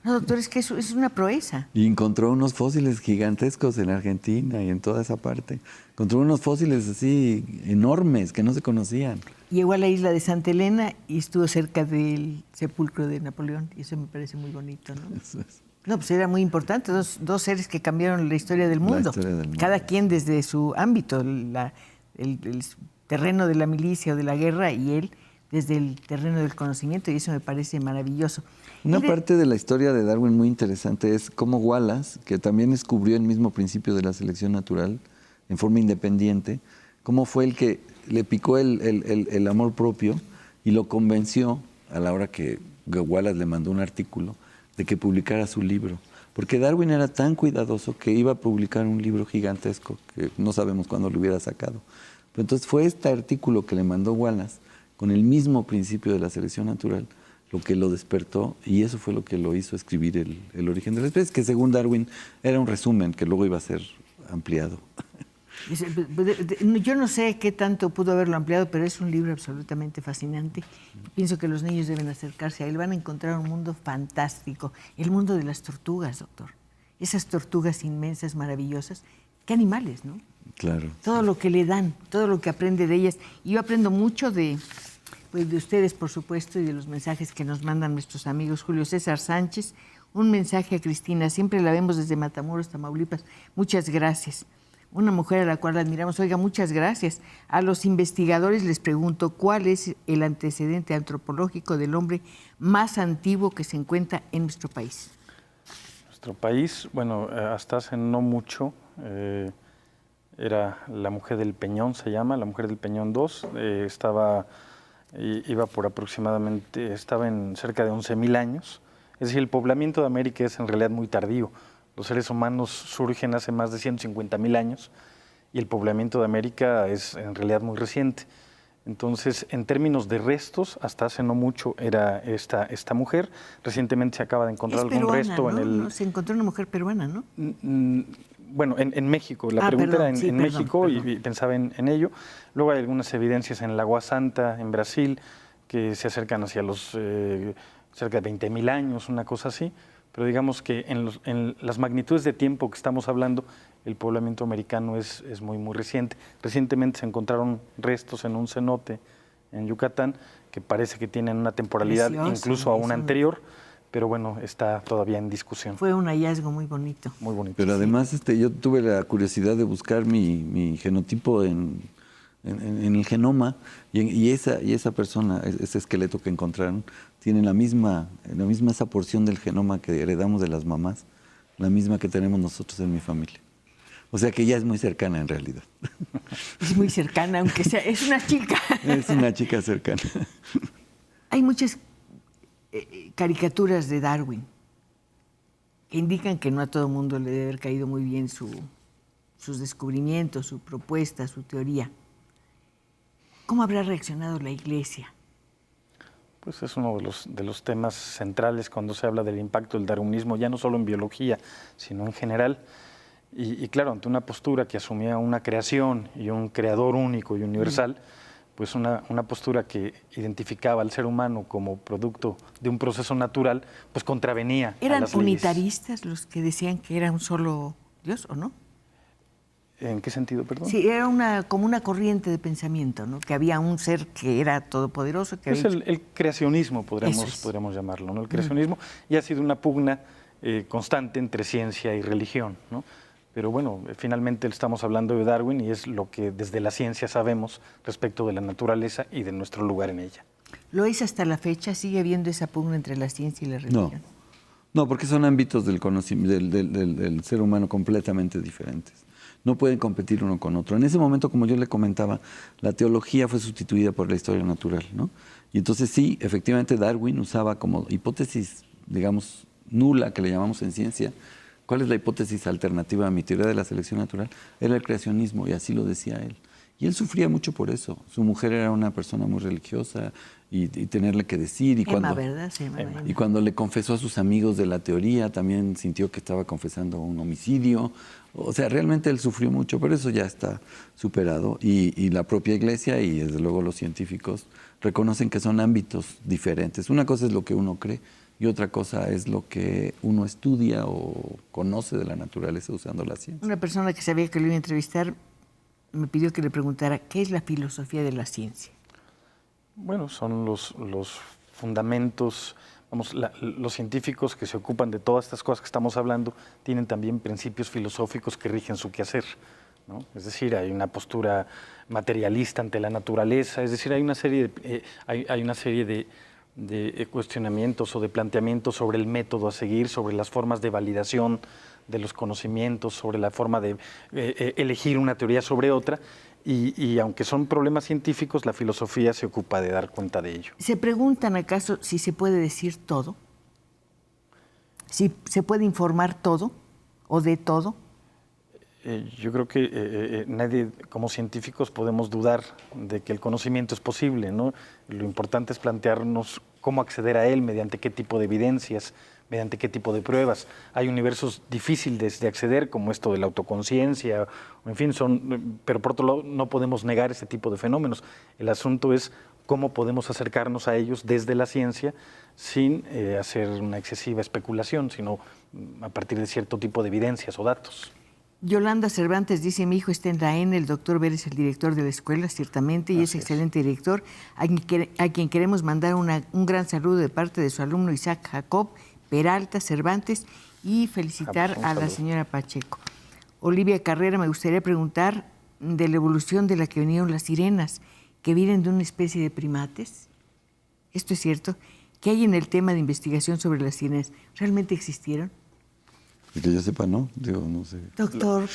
No, doctor, es que eso es una proeza. Y encontró unos fósiles gigantescos en Argentina y en toda esa parte. Encontró unos fósiles así enormes que no se conocían. Llegó a la isla de Santa Elena y estuvo cerca del sepulcro de Napoleón, y eso me parece muy bonito, ¿no? Eso es. No, pues era muy importante, dos seres que cambiaron la historia del mundo. La historia del mundo. Cada quien desde su ámbito, el terreno de la milicia o de la guerra, y él desde el terreno del conocimiento, y eso me parece maravilloso. Una parte de la historia de Darwin muy interesante es cómo Wallace, que también descubrió el mismo principio de la selección natural en forma independiente, cómo fue el que le picó el amor propio y lo convenció a la hora que Wallace le mandó un artículo de que publicara su libro. Porque Darwin era tan cuidadoso que iba a publicar un libro gigantesco que no sabemos cuándo lo hubiera sacado. Pero entonces fue este artículo que le mandó Wallace con el mismo principio de la selección natural lo que lo despertó, y eso fue lo que lo hizo escribir el origen de las especies, que según Darwin era un resumen que luego iba a ser ampliado. Yo no sé qué tanto pudo haberlo ampliado, pero es un libro absolutamente fascinante. Pienso que los niños deben acercarse a él, van a encontrar un mundo fantástico, el mundo de las tortugas, doctor. Esas tortugas inmensas, maravillosas. ¿Qué animales, no? Claro. Todo lo que le dan, todo lo que aprende de ellas. Y yo aprendo mucho de ustedes, por supuesto, y de los mensajes que nos mandan nuestros amigos. Julio César Sánchez, un mensaje a Cristina. Siempre la vemos desde Matamoros, Tamaulipas. Muchas gracias. Una mujer a la cual admiramos. Oiga, muchas gracias. A los investigadores les pregunto, ¿cuál es el antecedente antropológico del hombre más antiguo que se encuentra en nuestro país? Nuestro país, bueno, hasta hace no mucho, era la Mujer del Peñón, se llama, la Mujer del Peñón 2, iba por aproximadamente, estaba en cerca de 11.000 años. Es decir, el poblamiento de América es en realidad muy tardío. Los seres humanos surgen hace más de 150.000 años y el poblamiento de América es en realidad muy reciente. Entonces, en términos de restos, hasta hace no mucho era esta mujer. Recientemente se acaba de encontrar algún peruana, resto ¿no? en el... No, se encontró una mujer peruana, ¿no? Bueno, en México. La pregunta era en México. Perdón. Y pensaba en ello. Luego hay algunas evidencias en el Agua Santa, en Brasil, que se acercan hacia los cerca de 20.000 años, una cosa así. Pero digamos que en las magnitudes de tiempo que estamos hablando, el poblamiento americano es muy, muy reciente. Recientemente se encontraron restos en un cenote en Yucatán que parece que tienen una temporalidad incluso aún anterior, pero bueno, está todavía en discusión. Fue un hallazgo muy bonito. Muy bonito. Pero además yo tuve la curiosidad de buscar mi genotipo en en el genoma, y esa persona, ese esqueleto que encontraron, tiene la misma esa porción del genoma que heredamos de las mamás, la misma que tenemos nosotros en mi familia. O sea que ya es muy cercana en realidad. Es muy cercana, aunque sea, es una chica. Es una chica cercana. Hay muchas caricaturas de Darwin que indican que no a todo mundo le debe haber caído muy bien sus descubrimientos, su propuesta, su teoría. ¿Cómo habrá reaccionado la Iglesia? Pues es uno de los temas centrales cuando se habla del impacto del darwinismo, ya no solo en biología, sino en general. Y claro, ante una postura que asumía una creación y un creador único y universal, pues una postura que identificaba al ser humano como producto de un proceso natural, pues contravenía a las leyes. ¿Eran unitaristas los que decían que era un solo Dios o no? ¿En qué sentido, perdón? Sí, era como una corriente de pensamiento, ¿no? Que había un ser que era todopoderoso. Que Es el creacionismo, podríamos llamarlo, ¿no? El creacionismo, y ha sido una pugna constante entre ciencia y religión, ¿no? Pero bueno, finalmente estamos hablando de Darwin y es lo que desde la ciencia sabemos respecto de la naturaleza y de nuestro lugar en ella. ¿Lo es hasta la fecha? ¿Sigue habiendo esa pugna entre la ciencia y la religión? No, porque son ámbitos del conocimiento del ser humano completamente diferentes. No pueden competir uno con otro. En ese momento, como yo le comentaba, la teología fue sustituida por la historia natural, ¿no? Y entonces sí, efectivamente Darwin usaba como hipótesis, digamos, nula, que le llamamos en ciencia. ¿Cuál es la hipótesis alternativa a mi teoría de la selección natural? Era el creacionismo, y así lo decía él. Y él sufría mucho por eso. Su mujer era una persona muy religiosa y tenerle que decir. ¿Verdad? Sí, Emma. Y cuando le confesó a sus amigos de la teoría, también sintió que estaba confesando un homicidio. O sea, realmente él sufrió mucho, pero eso ya está superado. Y la propia Iglesia y desde luego los científicos reconocen que son ámbitos diferentes. Una cosa es lo que uno cree y otra cosa es lo que uno estudia o conoce de la naturaleza usando la ciencia. Una persona que sabía que lo iba a entrevistar me pidió que le preguntara ¿qué es la filosofía de la ciencia? Bueno, son los fundamentos, vamos, los científicos que se ocupan de todas estas cosas que estamos hablando tienen también principios filosóficos que rigen su quehacer, ¿no? Es decir, hay una postura materialista ante la naturaleza, es decir, hay una serie de cuestionamientos o de planteamientos sobre el método a seguir, sobre las formas de validación de los conocimientos, sobre la forma de elegir una teoría sobre otra, y aunque son problemas científicos, la filosofía se ocupa de dar cuenta de ello. ¿Se preguntan acaso si se puede decir todo? ¿Si se puede informar todo o de todo? Yo creo que nadie, como científicos, podemos dudar de que el conocimiento es posible, ¿no? Lo importante es plantearnos cómo acceder a él, mediante qué tipo de evidencias, mediante qué tipo de pruebas. Hay universos difíciles de acceder, como esto de la autoconciencia, en fin, pero por otro lado no podemos negar ese tipo de fenómenos. El asunto es cómo podemos acercarnos a ellos desde la ciencia sin hacer una excesiva especulación, sino a partir de cierto tipo de evidencias o datos. Yolanda Cervantes dice, mi hijo está en la ENA, el doctor Ver es el director de la escuela, ciertamente, y es excelente director, a quien queremos mandar un gran saludo de parte de su alumno Isaac Jacob Peralta Cervantes y felicitar a la señora Pacheco. Olivia Carrera, me gustaría preguntar de la evolución de la que vinieron las sirenas, que vienen de una especie de primates. ¿Esto es cierto? ¿Qué hay en el tema de investigación sobre las sirenas? ¿Realmente existieron? Que yo sepa, no. Digo, no sé. Doctor.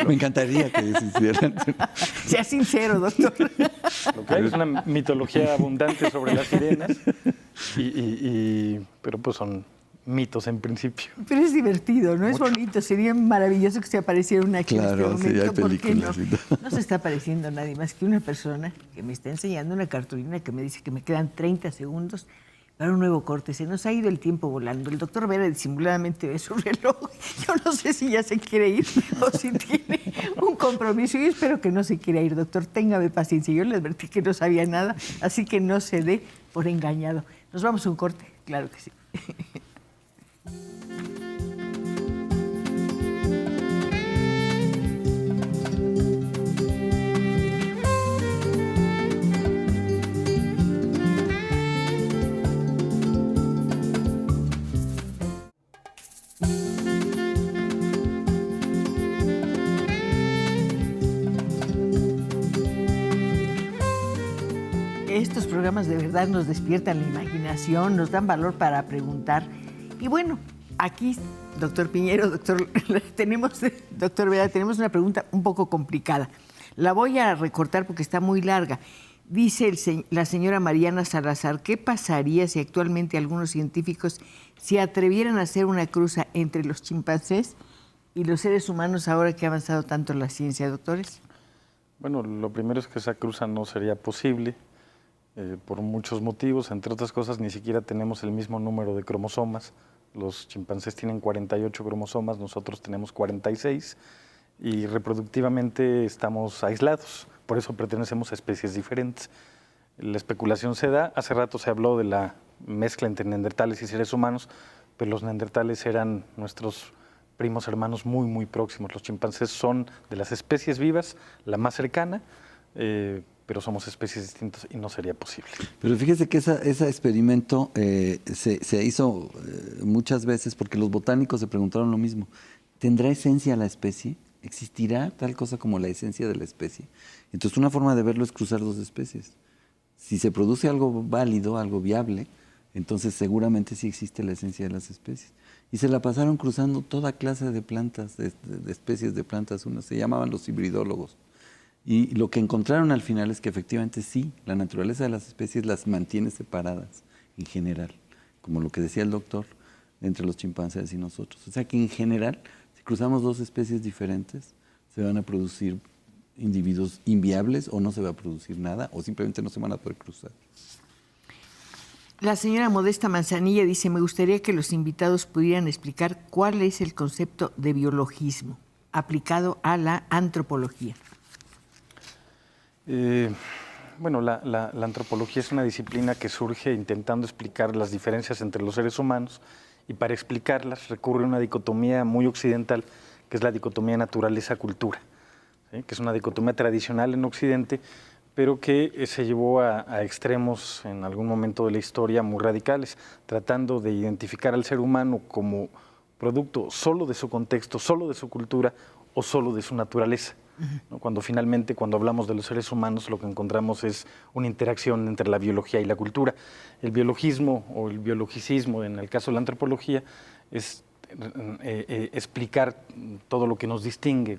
Me encantaría que existieran. Sea sincero, doctor. Lo que hay es una mitología abundante sobre las sirenas, pero pues son mitos en principio. Pero es divertido, ¿no? Es bonito. Sería maravilloso que se apareciera una aquí claro, en este momento. Sí, hay películas. No se está apareciendo nadie más que una persona que me está enseñando una cartulina que me dice que me quedan 30 segundos para un nuevo corte. Se nos ha ido el tiempo volando. El doctor Vera disimuladamente ve su reloj. Yo no sé si ya se quiere ir o si tiene un compromiso. Yo espero que no se quiera ir, doctor. Téngame paciencia. Yo le advertí que no sabía nada, así que no se dé por engañado. Nos vamos a un corte, claro que sí. estos programas de verdad nos despiertan la imaginación, nos dan valor para preguntar. Y bueno, aquí, doctor Piñero, doctor Vera, tenemos una pregunta un poco complicada. La voy a recortar porque está muy larga. Dice la señora Mariana Salazar, ¿qué pasaría si actualmente algunos científicos se atrevieran a hacer una cruza entre los chimpancés y los seres humanos ahora que ha avanzado tanto la ciencia, doctores? Bueno, lo primero es que esa cruza no sería posible por muchos motivos. Entre otras cosas, ni siquiera tenemos el mismo número de cromosomas. Los chimpancés tienen 48 cromosomas, nosotros tenemos 46 y reproductivamente estamos aislados. Por eso pertenecemos a especies diferentes. La especulación se da. Hace rato se habló de la mezcla entre neandertales y seres humanos, pero los neandertales eran nuestros primos hermanos muy, muy próximos. Los chimpancés son de las especies vivas la más cercana, pero somos especies distintas y no sería posible. Pero fíjese que ese experimento se hizo muchas veces porque los botánicos se preguntaron lo mismo. ¿Tendrá esencia la especie? ¿Existirá tal cosa como la esencia de la especie? Entonces, una forma de verlo es cruzar dos especies. Si se produce algo válido, algo viable, entonces seguramente sí existe la esencia de las especies. Y se la pasaron cruzando toda clase de plantas, de especies de plantas, se llamaban los hibridólogos. Y lo que encontraron al final es que efectivamente sí, la naturaleza de las especies las mantiene separadas en general, como lo que decía el doctor, entre los chimpancés y nosotros. O sea que en general, si cruzamos dos especies diferentes, se van a producir individuos inviables o no se va a producir nada o simplemente no se van a poder cruzar. La señora Modesta Manzanilla dice, me gustaría que los invitados pudieran explicar cuál es el concepto de biologismo aplicado a la antropología. Bueno, la antropología es una disciplina que surge intentando explicar las diferencias entre los seres humanos y para explicarlas recurre a una dicotomía muy occidental que es la dicotomía naturaleza-cultura, ¿sí? Que es una dicotomía tradicional en Occidente, pero que se llevó a extremos en algún momento de la historia muy radicales, tratando de identificar al ser humano como producto solo de su contexto, solo de su cultura o solo de su naturaleza. ¿No? Cuando hablamos de los seres humanos, lo que encontramos es una interacción entre la biología y la cultura. El biologismo o el biologicismo, en el caso de la antropología, es explicar todo lo que nos distingue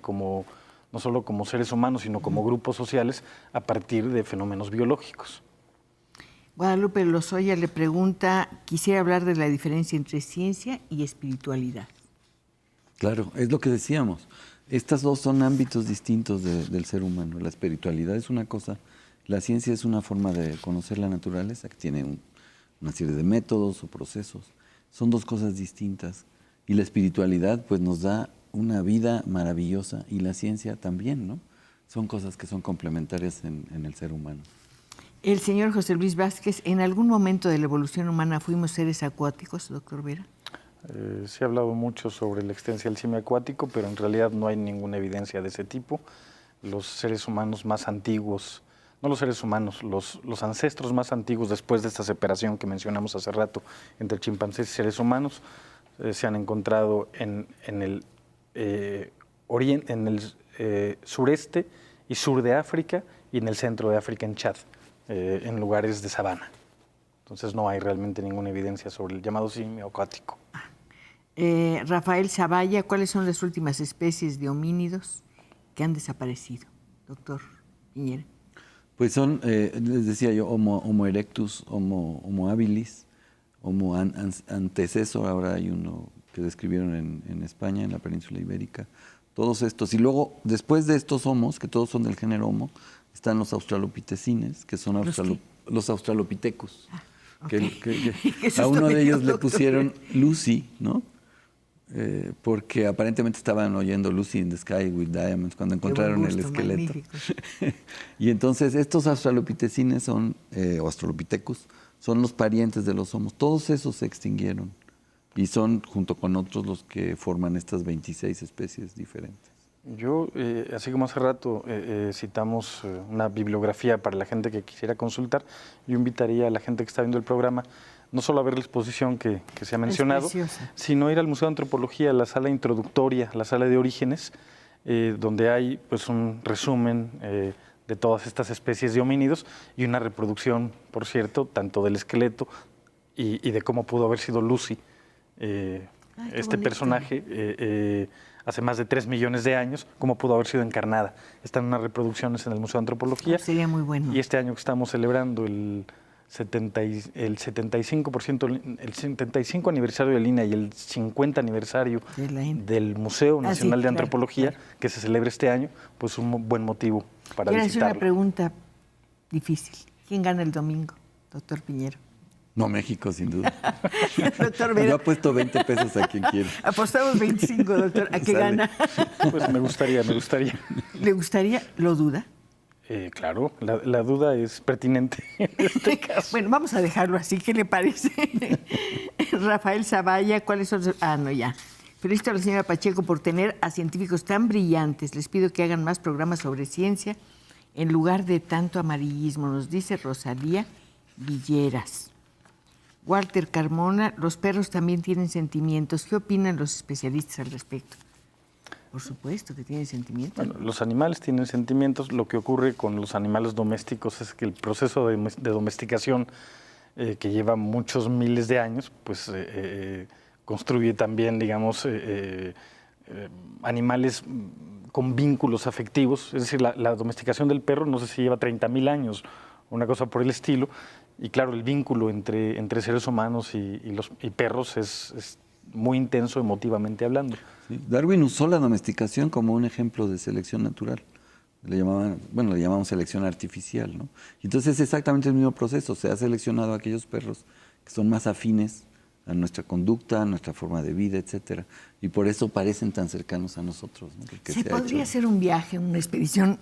no solo como seres humanos, sino como grupos sociales a partir de fenómenos biológicos. Guadalupe Lozoya le pregunta, quisiera hablar de la diferencia entre ciencia y espiritualidad. Claro, es lo que decíamos. Estas dos son ámbitos distintos del ser humano. La espiritualidad es una cosa, la ciencia es una forma de conocer la naturaleza que tiene una serie de métodos o procesos. Son dos cosas distintas. Y la espiritualidad pues nos da una vida maravillosa y la ciencia también, ¿no? Son cosas que son complementarias en el ser humano. El señor José Luis Vázquez, ¿en algún momento de la evolución humana fuimos seres acuáticos, doctor Vera? Se ha hablado mucho sobre la existencia del simio acuático, pero en realidad no hay ninguna evidencia de ese tipo. Los seres humanos más antiguos, no los seres humanos, los ancestros más antiguos después de esta separación que mencionamos hace rato entre chimpancés y seres humanos, se han encontrado en el sureste y sur de África y en el centro de África, en Chad, en lugares de sabana. Entonces no hay realmente ninguna evidencia sobre el llamado simio acuático. Rafael Zavalla, ¿cuáles son las últimas especies de homínidos que han desaparecido, doctor Piñera? Pues son, les decía yo, Homo erectus, Homo habilis, Homo antecessor, ahora hay uno que describieron en España, en la península ibérica, todos estos. Y luego, después de estos homos, que todos son del género Homo, están los australopitecines, que son los australopithecus. Okay. Que a uno de ellos le pusieron Lucy, ¿no? Porque aparentemente estaban oyendo Lucy in the Sky with Diamonds cuando encontraron el esqueleto. Y entonces estos australopithecines son, o australopithecus, son los parientes de los homos. Todos esos se extinguieron y son, junto con otros, los que forman estas 26 especies diferentes. Yo, así como hace rato citamos una bibliografía para la gente que quisiera consultar, yo invitaría a la gente que está viendo el programa no solo a ver la exposición que se ha mencionado, sino ir al Museo de Antropología, la sala introductoria, la sala de orígenes, donde hay pues un resumen de todas estas especies de homínidos y una reproducción, por cierto, tanto del esqueleto y de cómo pudo haber sido Lucy, este personaje, hace más de 3 millones de años, cómo pudo haber sido encarnada. Están unas reproducciones en el Museo de Antropología. Sería muy bueno. Y este año que estamos celebrando el 75 aniversario de Lina y el 50 aniversario del Museo Nacional de Antropología, que se celebra este año, pues un buen motivo para visitarlo. Quiero hacer una pregunta difícil. ¿Quién gana el domingo, doctor Piñero? No, México, sin duda. Doctor Vera. Yo apuesto 20 pesos a quien quiera. Apostamos 25, doctor. ¿A qué gana? Pues me gustaría. ¿Le gustaría? ¿Lo duda? Claro, la duda es pertinente en este caso. Bueno, vamos a dejarlo así. ¿Qué le parece? Rafael Zavalla, ¿cuáles son? No, ya. Felicito a la señora Pacheco por tener a científicos tan brillantes. Les pido que hagan más programas sobre ciencia en lugar de tanto amarillismo, nos dice Rosalía Villeras. Walter Carmona, los perros también tienen sentimientos. ¿Qué opinan los especialistas al respecto? Por supuesto que tienen sentimientos. Bueno, los animales tienen sentimientos. Lo que ocurre con los animales domésticos es que el proceso de domesticación, que lleva muchos miles de años, pues construye también, digamos, animales con vínculos afectivos. Es decir, la domesticación del perro, no sé si lleva 30.000 años, una cosa por el estilo. Y claro, el vínculo entre seres humanos y perros es muy intenso emotivamente hablando. Sí. Darwin usó la domesticación como un ejemplo de selección natural. Le llamamos selección artificial, ¿no? Entonces es exactamente el mismo proceso. Se ha seleccionado a aquellos perros que son más afines a nuestra conducta, a nuestra forma de vida, etcétera. Y por eso parecen tan cercanos a nosotros, ¿no? ¿Se podría hacer un viaje, una expedición,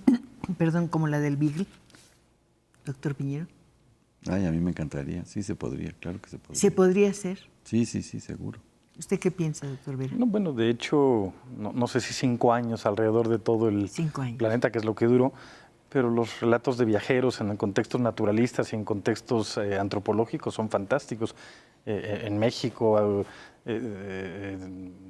perdón, como la del Beagle, doctor Piñero? Ay, a mí me encantaría. Sí, se podría, claro que se podría. ¿Se podría hacer? Sí, seguro. ¿Usted qué piensa, doctor Vera? No, bueno, de hecho, no sé si 5 años alrededor de todo el planeta, que es lo que duró, pero los relatos de viajeros en contextos naturalistas y en contextos antropológicos son fantásticos. En México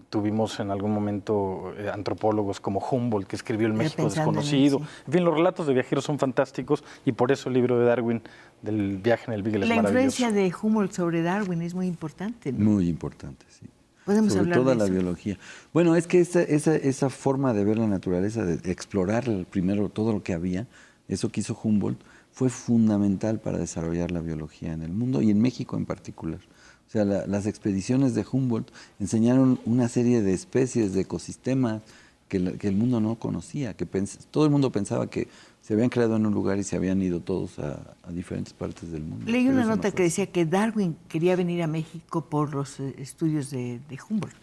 tuvimos en algún momento antropólogos como Humboldt, que escribió El México desconocido. En fin, los relatos de viajeros son fantásticos y por eso el libro de Darwin, del viaje en el Beagle, es maravilloso. La influencia de Humboldt sobre Darwin es muy importante, ¿no? Muy importante, sí. Podemos sobre hablar toda de la eso. Biología. Bueno, es que esa forma de ver la naturaleza, de explorar primero todo lo que había, eso que hizo Humboldt, fue fundamental para desarrollar la biología en el mundo y en México en particular. O sea, las expediciones de Humboldt enseñaron una serie de especies, de ecosistemas que el mundo no conocía, que todo el mundo pensaba que se habían creado en un lugar y se habían ido todos a diferentes partes del mundo. Leí una nota que decía que Darwin quería venir a México por los estudios de Humboldt.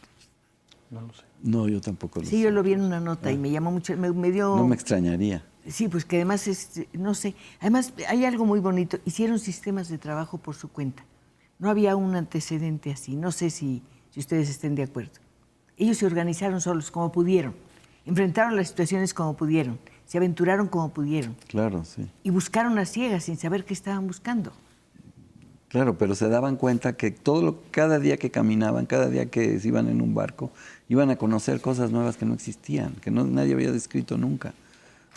No lo sé. No, yo tampoco lo sé. Sí, yo lo vi en una nota y me llamó mucho, me dio... No me extrañaría. Sí, pues que además, no sé, además hay algo muy bonito, hicieron sistemas de trabajo por su cuenta. No había un antecedente así, no sé si ustedes estén de acuerdo. Ellos se organizaron solos como pudieron, enfrentaron las situaciones como pudieron, se aventuraron como pudieron. Claro, sí. Y buscaron a ciegas sin saber qué estaban buscando. Claro, pero se daban cuenta que cada día que caminaban, cada día que se iban en un barco, iban a conocer cosas nuevas que no existían, que nadie había descrito nunca.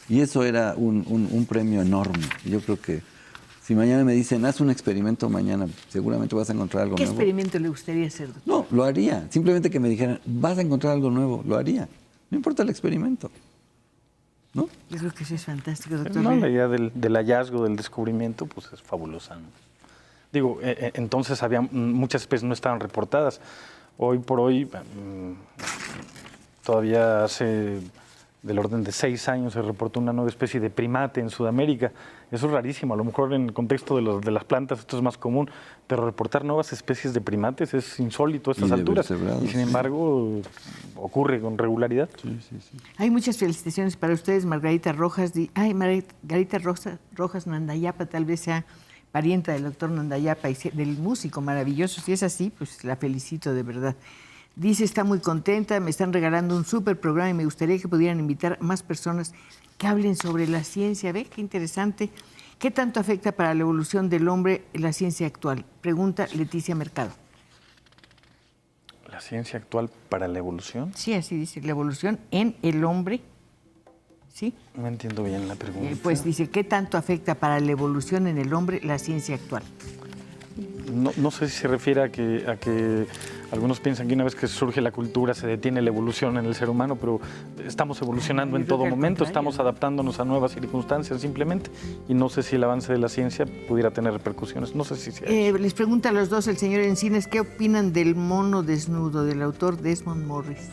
Y eso era un premio enorme. Yo creo que si mañana me dicen, haz un experimento mañana, seguramente vas a encontrar algo nuevo. ¿Qué experimento le gustaría hacer, doctor? No, lo haría. Simplemente que me dijeran, vas a encontrar algo nuevo, lo haría. No importa el experimento. ¿No? Yo creo que eso es fantástico, doctor. No, la idea del hallazgo, del descubrimiento, pues es fabulosa, ¿no? Digo, entonces muchas especies no estaban reportadas. Hoy por hoy, todavía hace del orden de 6 años se reportó una nueva especie de primate en Sudamérica. Eso es rarísimo, a lo mejor en el contexto de las plantas esto es más común, pero reportar nuevas especies de primates es insólito a estas alturas. Y sin embargo, ocurre con regularidad. Sí. Hay muchas felicitaciones para ustedes, Margarita Rojas. Margarita Rojas Nandayapa, tal vez sea parienta del doctor Nandayapa y del músico maravilloso. Si es así, pues la felicito de verdad. Dice, está muy contenta, me están regalando un súper programa y me gustaría que pudieran invitar a más personas que hablen sobre la ciencia. ¿Ve? Qué interesante. ¿Qué tanto afecta para la evolución del hombre la ciencia actual? Pregunta Leticia Mercado. ¿La ciencia actual para la evolución? Sí, así dice, la evolución en el hombre. ¿sí? No entiendo bien la pregunta. Pues dice, ¿qué tanto afecta para la evolución en el hombre la ciencia actual? No sé si se refiere a que algunos piensan que una vez que surge la cultura se detiene la evolución en el ser humano, pero estamos evolucionando Yo en creo todo que al momento, contrario, estamos ¿no? adaptándonos a nuevas circunstancias simplemente, y no sé si el avance de la ciencia pudiera tener repercusiones, no sé si sea eso. Les pregunta a los dos el señor Encines, ¿qué opinan del mono desnudo del autor Desmond Morris?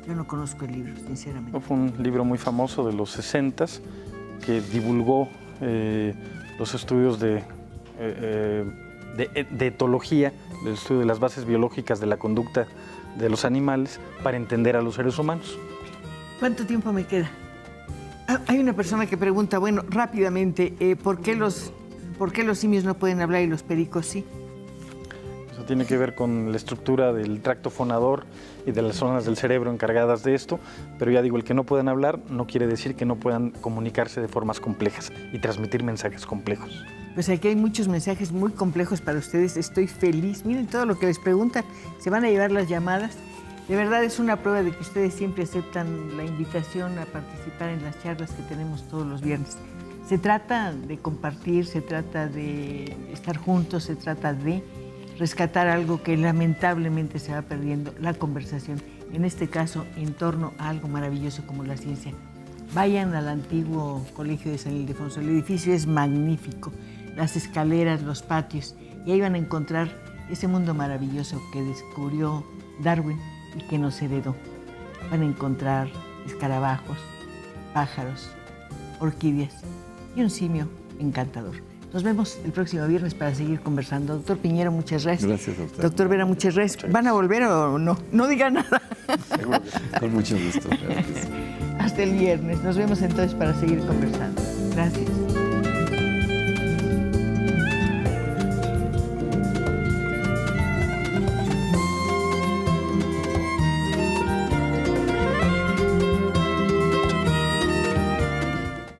Yo no conozco el libro, sinceramente. Fue un libro muy famoso de los 60s que divulgó los estudios de etología, del estudio de las bases biológicas de la conducta de los animales para entender a los seres humanos. ¿Cuánto tiempo me queda? Hay una persona que pregunta, bueno, rápidamente, ¿por qué los simios no pueden hablar y los pericos sí? Eso tiene que ver con la estructura del tracto fonador y de las zonas del cerebro encargadas de esto, pero ya digo, el que no puedan hablar no quiere decir que no puedan comunicarse de formas complejas y transmitir mensajes complejos. Pues aquí hay muchos mensajes muy complejos para ustedes. Estoy feliz. Miren todo lo que les preguntan. Se van a llevar las llamadas. De verdad es una prueba de que ustedes siempre aceptan la invitación a participar en las charlas que tenemos todos los viernes. Se trata de compartir, se trata de estar juntos, se trata de rescatar algo que lamentablemente se va perdiendo, la conversación. En este caso, en torno a algo maravilloso como la ciencia. Vayan al antiguo Colegio de San Ildefonso. El edificio es magnífico. Las escaleras, los patios, y ahí van a encontrar ese mundo maravilloso que descubrió Darwin y que nos heredó. Van a encontrar escarabajos, pájaros, orquídeas y un simio encantador. Nos vemos el próximo viernes para seguir conversando. Doctor Piñero, muchas gracias. Gracias a usted. Doctor Vera, muchas gracias. ¿Van a volver o no? No diga nada. Seguro que sí. Con mucho gusto. Gracias. Hasta el viernes. Nos vemos entonces para seguir conversando. Gracias.